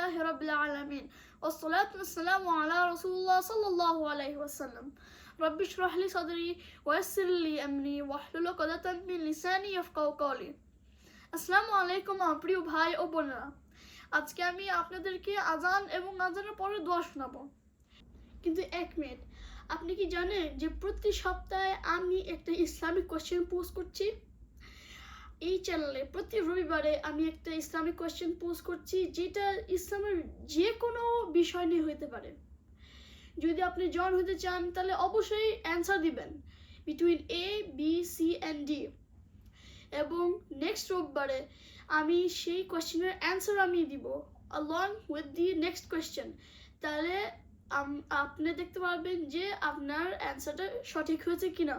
لله رب العالمين والصلاة والسلام على رسول الله صلى الله عليه وسلم رب اشرح لي صدري ويسر لي أمري واحلل عقدة من لساني يفقهوا قولي আসসালামু আলাইকুম আমার প্রিয় ভাই ও বোনেরা আজকে আমি আপনাদেরকে আজান এবং আজানের পরে দোয়া শোনাবো কিন্তু এক মিনিট আপনি কি জানেন যে প্রতি সপ্তাহে আমি একটা ইসলামিক কোশ্চেন পোস্ট করছি এই চ্যানেলে প্রতি রবিবারে আমি একটা ইসলামিক কোশ্চেন পোস্ট করছি যেটা ইসলামের যে কোনো বিষয় নিয়ে হতে পারে যদি আপনি জয়েন হতে চান তাহলে অবশ্যই অ্যানসার দিবেন between A B C and D এবং নেক্সট রোববারে আমি সেই কোশ্চেনের অ্যানসার আমি দিব along with the next question তাহলে আপনি দেখতে পারবেন যে আপনার অ্যানসারটা সঠিক হয়েছে কিনা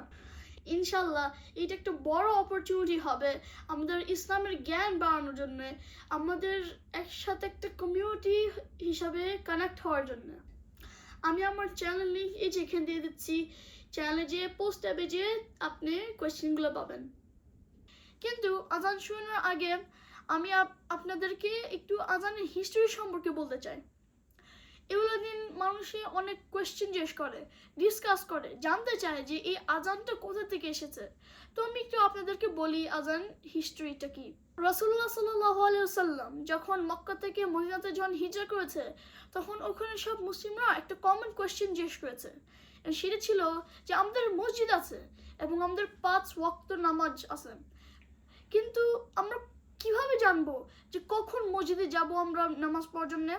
ইনশাল্লাহ এটা একটা বড় অপরচুনিটি হবে আমাদের ইসলামের জ্ঞান বাড়ানোর জন্য আমাদের একসাথে একটা কমিউনিটি হিসাবে কানেক্ট হওয়ার জন্য আমি আমার চ্যানেল লিঙ্ক এই যে এখানে দিয়ে দিচ্ছি চ্যানেলে যে পোস্ট ট্যাবে যে আপনি কোয়েশ্চেনগুলো পাবেন কিন্তু আজান শোনার আগে আমি আপনাদেরকে একটু আজানের হিস্ট্রি সম্পর্কে বলতে চাই এগুলো দিন মানুষে অনেক কোয়েশ্চেন জিজ্ঞেস করে ডিসকাস করে জানতে চায় যে এই আজানটা কোথা থেকে এসেছে তো আমি একটু আপনাদেরকে বলি আজান হিস্ট্রিটা কি রাসূলুল্লাহ সাল্লাল্লাহু আলাইহি ওয়াসাল্লাম যখন মক্কা থেকে মদিনাতে যখন হিজরত করেছে তখন ওখানে সব মুসলিমরা একটা কমন কোয়েশ্চেন জিজ্ঞেস করেছে সেটা ছিল যে আমাদের মসজিদ আছে এবং আমাদের 5 ওয়াক্ত নামাজ আছে কিন্তু আমরা কিভাবে জানবো যে কখন মসজিদে যাব আমরা নামাজ পড়ার জন্য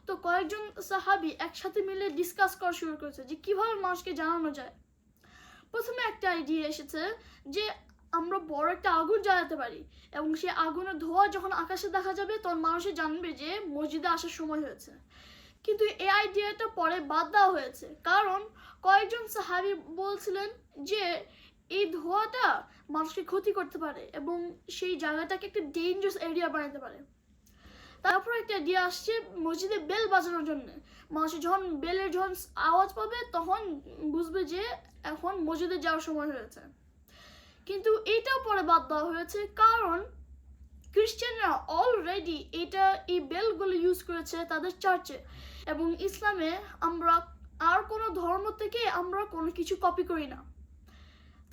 তো কয়েকজন সাহাবী একসাথে মিলে ডিসকাস করা শুরু করেছে যে কিভাবে মানুষকে জানানো যায় প্রথমে একটা আইডিয়া এসেছে যে আমরা বড় একটা আগুন জ্বালাতে পারি এবং সেই আগুনের ধোঁয়া যখন আকাশে দেখা যাবে তখন মানুষে জানবে যে মসজিদে আসার সময় হয়েছে কিন্তু এই আইডিয়াটা পরে বাদ দেওয়া হয়েছে কারণ কয়েকজন সাহাবী বলছিলেন যে এই ধোঁয়াটা মানুষকে ক্ষতি করতে পারে এবং সেই জায়গাটাকে একটা ডেঞ্জারাস এরিয়া বানাতে পারে তারপর একটা আইডিয়া আসছে মসজিদে বেল বাজানোর জন্য মানুষ যখন বেলের যখন আওয়াজ পাবে তখন বুঝবে যে এখন মসজিদে যাওয়ার সময় হয়েছে কিন্তু এটাও পরে বাদ দেওয়া হয়েছে কারণ খ্রিস্টানরা অলরেডি এই বেলগুলো ইউজ করেছে তাদের চার্চে এবং ইসলামে আমরা আর কোনো ধর্ম থেকে আমরা কোনো কিছু কপি করি না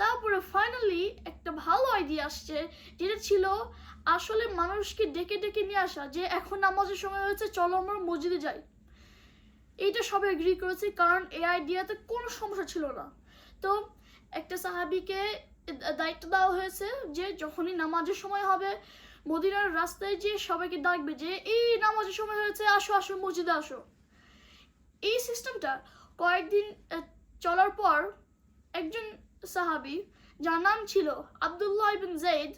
তারপরে ফাইনালি একটা ভালো আইডিয়া আসছে যেটা ছিল আসলে মানুষকে ডেকে ডেকে নিয়ে আসা যে এখন নামাজের সময় হয়েছে চলো আমরা মসজিদে যাই এইটা সবাই এগ্রি করেছে কারণ এই আইডিয়াতে কোনো সমস্যা ছিল না তো একটা সাহাবীকে দায়িত্ব দেওয়া হয়েছে যে যখনই নামাজের সময় হবে মদিনার রাস্তায় যে সবাইকে ডাকবে যে এই নামাজের সময় হয়েছে আসো আসো মসজিদে আসো এই সিস্টেমটা কয়েকদিন চলার পর একজন সাহাবী যার নাম ছিল আব্দুল্লাহ ইবনে যায়েদ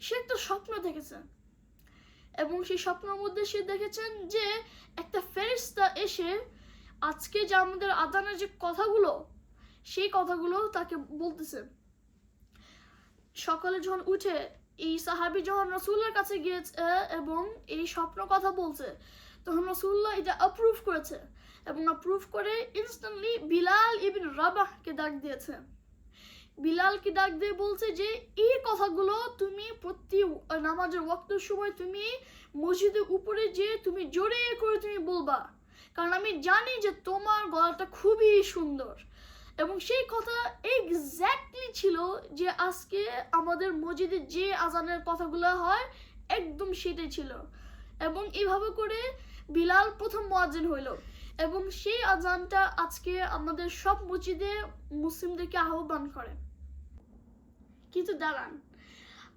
সে একটা স্বপ্ন দেখেছে এবং সেই স্বপ্নের মধ্যে সে দেখেছেন যে একটা ফেরেশতা এসে আজকে যে আমাদের আজানের যে কথাগুলো সেই কথাগুলো তাকে বলতেছে সকালে যখন উঠে এই সাহাবী যখন রাসূলের কাছে গিয়েছে এবং এই স্বপ্ন কথা বলছে তখন রাসূলুল্লাহ এটা অ্যাপ্রুভ করেছে এবং অ্যাপ্রুভ করে ইনস্ট্যান্টলি বিলাল ইবনে রাবাহকে ডাক দিয়েছে বিলালকে ডাক দিয়ে বলছে যে এই কথাগুলো তুমি প্রতি নামাজের ওয়াক্তের সময় তুমি মসজিদের উপরে যে তুমি জোরে করে তুমি বলবা কারণ আমি জানি যে তোমার গলাটা খুবই সুন্দর এবং সেই কথা এক্স্যাক্টলি ছিল যে আজকে আমাদের মসজিদে যে আজানের কথাগুলো হয় একদম সেটাই ছিল এবং এইভাবে করে বিলাল প্রথম মুয়াজ্জিন হইল এবং সেই আজানটা আজকে আমাদের সব মসজিদে মুসলিমদেরকে আহ্বান করে কিন্তু দাঁড়ান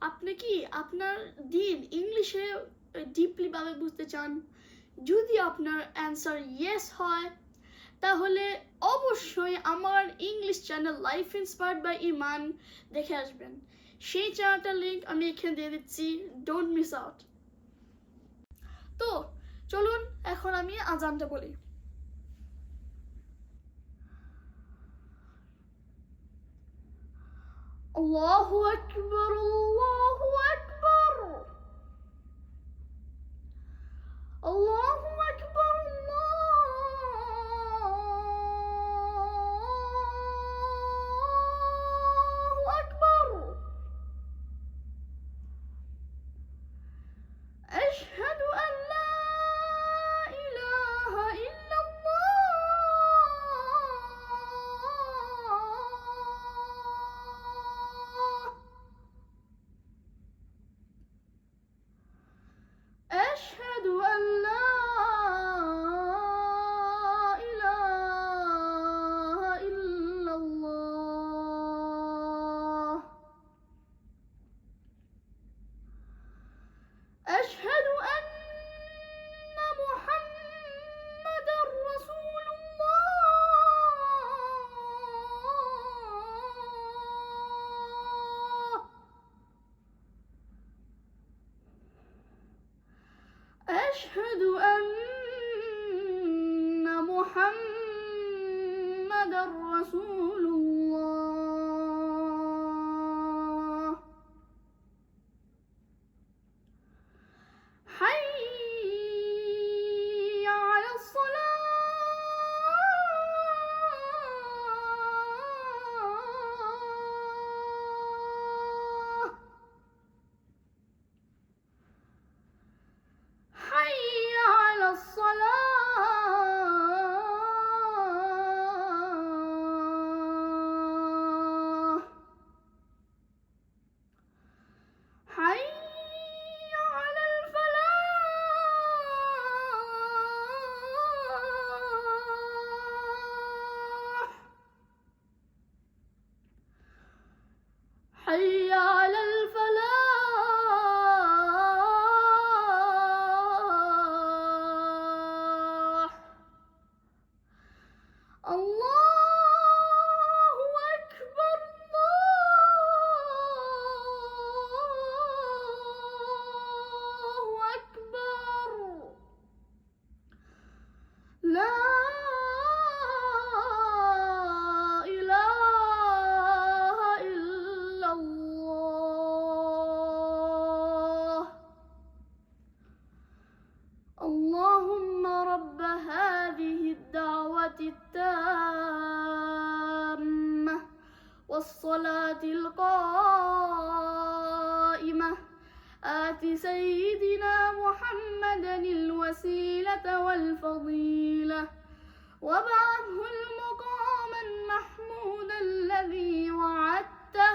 আপনি কি আপনার দিন ইংলিশে ডিপলি ভাবে বুঝতে চান যদি আপনার অ্যান্সার ইয়েস হয় তাহলে অবশ্যই আমার English channel life inspired by Iman দেখে আসবেন সেই চ্যানেলটার লিঙ্ক আমি এখানে দিয়ে দিচ্ছি ডোন্ট মিস আউট তো চলুন এখন আমি আজানটা বলি আল্লাহু আকবার আল্লাহু আকবার আল্লাহু আকবার আল্লাহু আকবার আশহাদু আন লা মুহাম্মাদার রাসূলুল্লাহ। হাইয়া আলাস সালাহ। حي على الصلاة. حي على الفلاح. حي على الفلاح. الله أكبر. الله أكبر. لا إله إلا الله. اللهم رب هذه الدعوة التامة والصلاة القائمة آت سيدنا محمدا الوسيلة والفضيلة وابعثه المقام المحمود الذي وعدته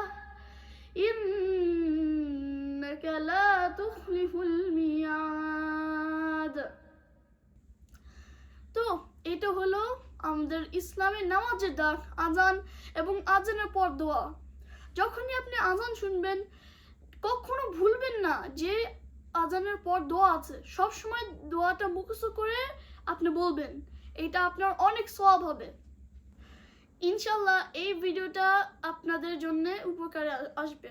إنك لا تخلف الميعاد. তো এটা হলো আমাদের ইসলামের নামাজের ডাক, আজান এবং আজানের পর দোয়া। যখনই আপনি আজান শুনবেন কখনো ভুলবেন না যে আজানের পর দোয়া আছে। সব সময় দোয়াটা মুখস্থ করে আপনি বলবেন, এটা আপনার অনেক সওয়াব হবে ইনশাআল্লাহ। এই ভিডিওটা আপনাদের জন্য উপকারে আসবে।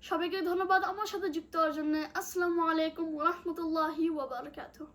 সবাইকে ধন্যবাদ আমার সাথে যুক্ত হওয়ার জন্য। আসসালামু আলাইকুম ওয়া রাহমাতুল্লাহি ওয়া বারাকাতুহু।